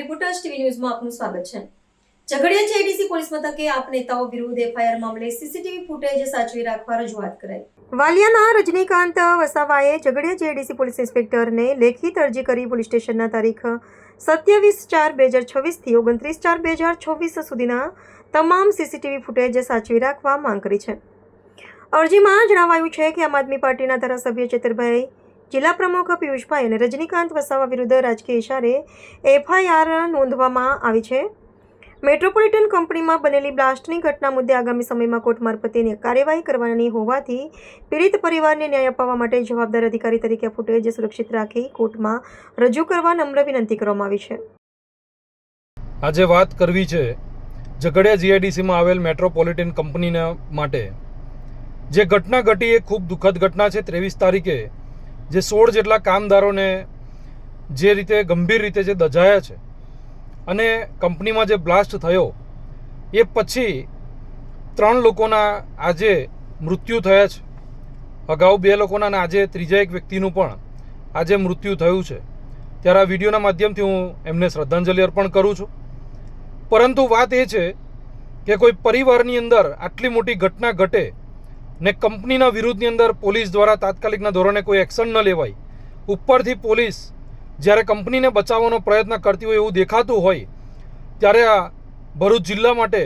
Reporters TV ન્યૂઝમાં આપનું સ્વાગત છે। ઝઘડિયા જીઆઈડીસી પોલીસ મથકે આપ નેતાઓ વિરુદ્ધ એફઆઈઆર મામલે સીસીટીવી ફૂટેજ સાચવી રાખવા રજૂઆત કરાઈ। વાલિયાના રજનીકાંત વસાવાએ ઝઘડિયા જીઆઈડીસી પોલીસ ઇન્સ્પેક્ટરને લેખિત અરજી કરી પોલીસ સ્ટેશનના તારીખ 27/4/2026 થી 29/4/2026 સુધીના તમામ સીસીટીવી ફૂટેજ સાચવી રાખવા માંગ કરી છે। અરજીમાં જણાવાયું છે કે આમ આદમી પાર્ટીના ધારાસભ્ય ચેતરભાઈ, જિલ્લા પ્રમુખ પિયુષભાઈ અને રજનીકાંત વસાવા વિરુદ્ધ રાજકીય ઇશારે એફઆઈઆર નોંધવામાં આવી છે। મેટ્રોપોલિટન કંપનીમાં બનેલી બ્લાસ્ટની ઘટના મુદ્દે આગામી સમયમાં કોર્ટ મારફતે કાર્યવાહી કરવાની હોવાથી પીડિત પરિવારને ન્યાય અપાવવા માટે જવાબદાર અધિકારી તરીકે ફૂટેજ સુરક્ષિત રાખી કોર્ટમાં રજૂ કરવા નમ્ર વિનંતી કરવામાં આવી છે। આજે વાત કરવી છે ઝઘડિયા જીઆઈડીસીમાં આવેલ મેટ્રોપોલિટન કંપનીના માટે જે ઘટના ઘટી એ ખૂબ દુઃખદ ઘટના છે। 23 તારીખે જે 16 જેટલા કામદારોને જે રીતે ગંભીર રીતે જે દજાયા છે અને કંપનીમાં જે બ્લાસ્ટ થયો એ પછી 3 લોકોના આજે મૃત્યુ થયા છે। અગાઉ 2 લોકોના અને આજે ત્રીજા એક વ્યક્તિનું પણ આજે મૃત્યુ થયું છે। ત્યારે આ વિડીયોના માધ્યમથી હું એમને શ્રદ્ધાંજલિ અર્પણ કરું છું। પરંતુ વાત એ છે કે કોઈ પરિવારની અંદર આટલી મોટી ઘટના ઘટે ને કંપનીના વિરુદ્ધની અંદર પોલીસ દ્વારા તાત્કાલિકના ધોરણે કોઈ એક્શન ન લેવાય, ઉપરથી પોલીસ જ્યારે કંપનીને બચાવવાનો પ્રયત્ન કરતી હોય એવું દેખાતું હોય, ત્યારે આ ભરૂચ જિલ્લા માટે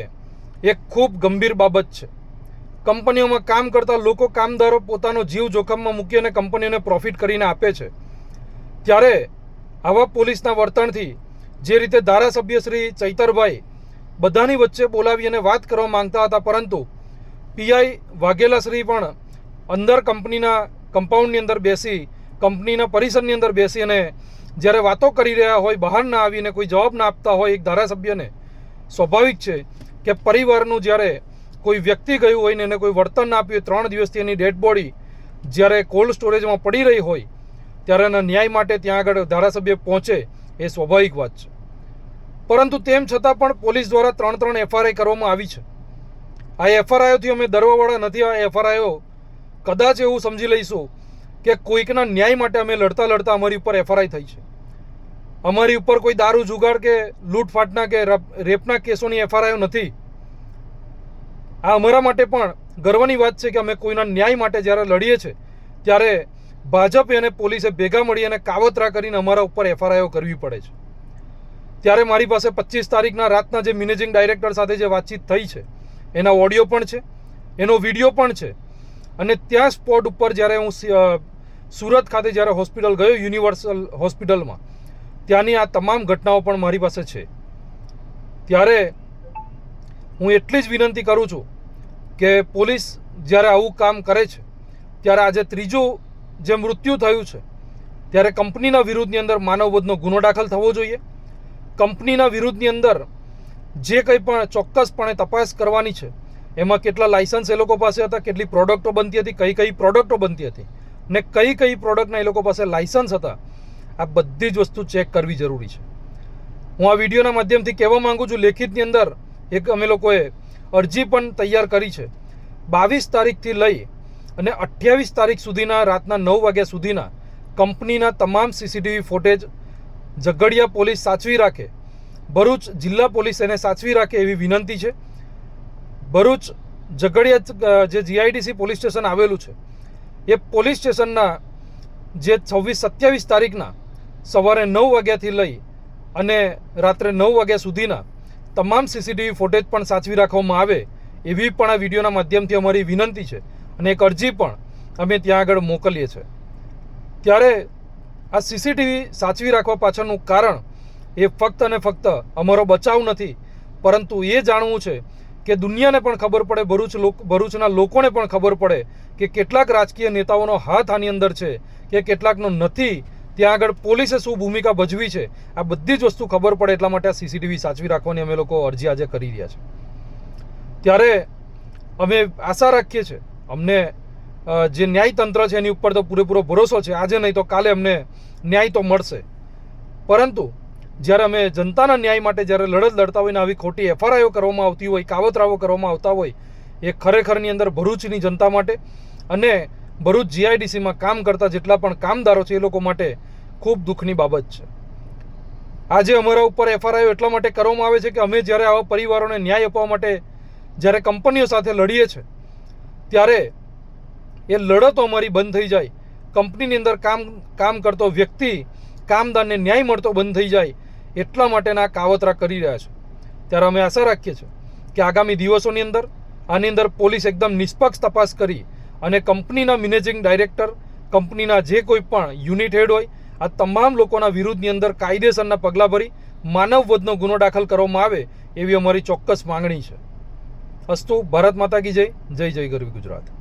એક ખૂબ ગંભીર બાબત છે। કંપનીઓમાં કામ કરતા લોકો, કામદારો પોતાનો જીવ જોખમમાં મૂકી અને કંપનીઓને પ્રોફિટ કરીને આપે છે, ત્યારે આવા પોલીસના વર્તનથી જે રીતે ધારાસભ્ય શ્રી ચૈતરભાઈ બધાની વચ્ચે બોલાવી અને વાત કરવા માંગતા હતા, પરંતુ પીઆઈ વાઘેલા શ્રી પણ અંદર કંપનીના કમ્પાઉન્ડની અંદર બેસી, કંપનીના પરિસરની અંદર બેસી અને જ્યારે વાતો કરી રહ્યા હોય, બહાર ના આવીને કોઈ જવાબ ના આપતા હોય એક ધારાસભ્યને, સ્વાભાવિક છે કે પરિવારનું જ્યારે કોઈ વ્યક્તિ ગયું હોય ને એને કોઈ વર્તન ના આપ્યું, 3 દિવસથી એની ડેડ બોડી જ્યારે કોલ્ડ સ્ટોરેજમાં પડી રહી હોય, ત્યારે એના ન્યાય માટે ત્યાં આગળ ધારાસભ્ય પહોંચે એ સ્વાભાવિક વાત છે। પરંતુ તેમ છતાં પણ પોલીસ દ્વારા 3 એફઆરઆઈ કરવામાં આવી છે। આ એફઆરઆઈઓથી અમે ડરવાવાળા નથી। આ એફઆરઆઈઓ કદાચ એવું સમજી લઈશું કે કોઈકના ન્યાય માટે અમે લડતા અમારી ઉપર એફઆરઆઈ થઈ છે। અમારી ઉપર કોઈ દારૂ જુગાડ કે લૂંટફાટના કે રેપના કેસોની એફઆરઆઈઓ નથી। આ અમારા માટે પણ ગર્વની વાત છે કે અમે કોઈના ન્યાય માટે જ્યારે લડીએ છીએ ત્યારે ભાજપ અને પોલીસે ભેગા મળી અને કાવતરા કરીને અમારા ઉપર એફઆરઆઈઓ કરવી પડે છે। ત્યારે મારી પાસે 25 તારીખના રાતના જે મેનેજિંગ ડાયરેક્ટર સાથે જે વાતચીત થઈ છે એના ઓડિયો પણ છે, એનો વિડીયો પણ છે। અને ત્યાં સ્પોટ ઉપર જ્યારે હું સુરત ખાતે જ્યારે હોસ્પિટલ ગયો, યુનિવર્સલ હોસ્પિટલમાં, ત્યાંની આ તમામ ઘટનાઓ પણ મારી પાસે છે। ત્યારે હું એટલી જ વિનંતી કરું છું કે પોલીસ જ્યારે આવું કામ કરે છે ત્યારે આજે ત્રીજું જે મૃત્યુ થયું છે ત્યારે કંપનીના વિરુદ્ધની અંદર માનવવધનો ગુનો દાખલ થવો જોઈએ। કંપનીના વિરુદ્ધની અંદર જે કંઈ પણ ચોક્કસપણે તપાસ કરવાની છે, એમાં કેટલા લાયસન્સ એ લોકો પાસે હતા, કેટલી પ્રોડક્ટો બનતી હતી, કઈ પ્રોડક્ટો બનતી હતી ને કઈ પ્રોડક્ટના એ લોકો પાસે લાયસન્સ હતા, આ બધી જ વસ્તુ ચેક કરવી જરૂરી છે। હું આ વિડીયોના માધ્યમથી કહેવા માગું છું, લેખિતની અંદર એક અમે લોકોએ અરજી પણ તૈયાર કરી છે। 22 તારીખથી લઈ અને 28 તારીખ સુધીના રાતના 9 વાગ્યા સુધીના કંપનીના તમામ સીસીટીવી ફૂટેજ ઝઘડિયા પોલીસ સાચવી રાખે, ભરૂચ જિલ્લા પોલીસ એને સાચવી રાખે એવી વિનંતી છે। ભરૂચ ઝઘડિયા જે જીઆઈડીસી પોલીસ સ્ટેશન આવેલું છે એ પોલીસ સ્ટેશનના જે 26-27 તારીખના સવારે 9 વાગ્યાથી લઈ અને રાત્રે 9 વાગ્યા સુધીના તમામ સીસીટીવી ફૂટેજ પણ સાચવી રાખવામાં આવે એવી પણ આ વિડીયોના માધ્યમથી અમારી વિનંતી છે અને એક અરજી પણ અમે ત્યાં આગળ મોકલીએ છીએ। ત્યારે આ સીસીટીવી સાચવી રાખવા પાછળનું કારણ એ ફક્ત અને ફક્ત અમારો બચાવ નથી, પરંતુ એ જાણવું છે કે દુનિયાને પણ ખબર પડે, ભરૂચના લોકોને પણ ખબર પડે કે કેટલાક રાજકીય નેતાઓનો હાથ આની અંદર છે કે કેટલાકનો નથી, ત્યાં આગળ પોલીસે શું ભૂમિકા ભજવી છે, આ બધી જ વસ્તુ ખબર પડે એટલા માટે આ સીસીટીવી સાચવી રાખવાની અમે લોકો અરજી આજે કરી રહ્યા છીએ। ત્યારે અમે આશા રાખીએ છીએ, અમને જે ન્યાયતંત્ર છે એની ઉપર તો પૂરેપૂરો ભરોસો છે, આજે નહીં તો કાલે અમને ન્યાય તો મળશે। પરંતુ જ્યારે અમે જનતાના ન્યાય માટે જ્યારે લડત લડતા હોય ને આવી ખોટી એફઆરઆઈઓ કરવામાં આવતી હોય, કાવતરાઓ કરવામાં આવતા હોય, એ ખરેખરની અંદર ભરૂચની જનતા માટે અને ભરૂચ જીઆઈડીસીમાં કામ કરતા જેટલા પણ કામદારો છે એ લોકો માટે ખૂબ દુઃખની બાબત છે। આજે અમારા ઉપર એફઆરઆઈ એટલા માટે કરવામાં આવે છે કે અમે જ્યારે આવા પરિવારોને ન્યાય આપવા માટે જ્યારે કંપનીઓ સાથે લડીએ છીએ ત્યારે એ લડતો અમારી બંધ થઈ જાય, કંપનીની અંદર કામ કરતો વ્યક્તિ કામદારને ન્યાય મળતો બંધ થઈ જાય એટલા માટેના કાવતરા કરી રહ્યા છે. ત્યારે અમે આશા રાખીએ છીએ કે આગામી દિવસોની અંદર આની અંદર પોલીસ એકદમ નિષ્પક્ષ તપાસ કરી અને કંપનીના મેનેજિંગ ડાયરેક્ટર, કંપનીના જે કોઈ પણ યુનિટ હેડ હોય, આ તમામ લોકોના વિરુદ્ધની અંદર કાયદેસરના પગલાં ભરી માનવ વધનો ગુનો દાખલ કરવામાં આવે એવી અમારી ચોક્કસ માંગણી છે. અસ્તુ. ભારત માતા કી જય. જય જય ગરવી ગુજરાત.